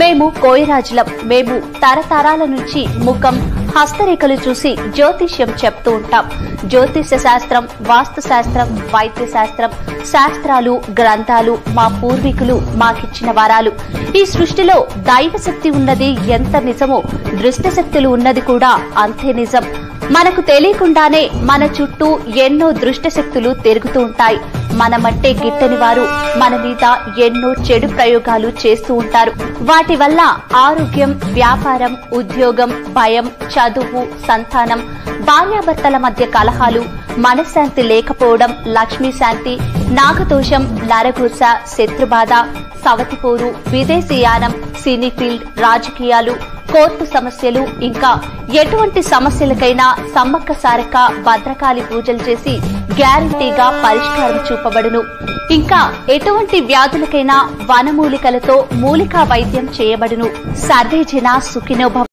మేము కోయరాజులం. మేము తరతరాల నుంచి ముఖం హస్తరేఖలు చూసి జ్యోతిష్యం చెప్తూ ఉంటాం. జ్యోతిష శాస్త్రం, వాస్తు శాస్త్రం, వైద్య శాస్త్రం, శాస్త్రాలు, గ్రంథాలు మా పూర్వీకులు మాకిచ్చిన వరాలు. ఈ సృష్టిలో దైవశక్తి ఉన్నది ఎంత నిజమో దృష్టశక్తులు ఉన్నది కూడా అంతే నిజం. మనకు తెలియకుండానే మన చుట్టూ ఎన్నో దృష్టశక్తులు తిరుగుతూ ఉంటాయి. మనమంటే గిట్టని వారు మన మీద ఎన్నో చెడు ప్రయోగాలు చేస్తూ ఉంటారు. వాటి వల్ల ఆరోగ్యం, వ్యాపారం, ఉద్యోగం, భయం, చదువు, సంతానం, భార్యాభర్తల మధ్య కలహాలు, మనశ్శాంతి లేకపోవడం, లక్ష్మీ శాంతి, నాగదోషం, నరఘోష, శత్రుబాధ, సవతిపోరు, విదేశీయానం, సినీ ఫీల్డ్, రాజకీయాలు, కోర్టు సమస్యలు, ఇంకా ఎటువంటి సమస్యలకైనా సమ్మక్క సారక్క భద్రకాళి పూజలు చేసి గ్యారంటీగా పరిష్కారం చూపబడును. ఇంకా ఎటువంటి వ్యాధులకైనా వనమూలికలతో మూలికా వైద్యం చేయబడును. సర్వే జన సుఖినో భవ.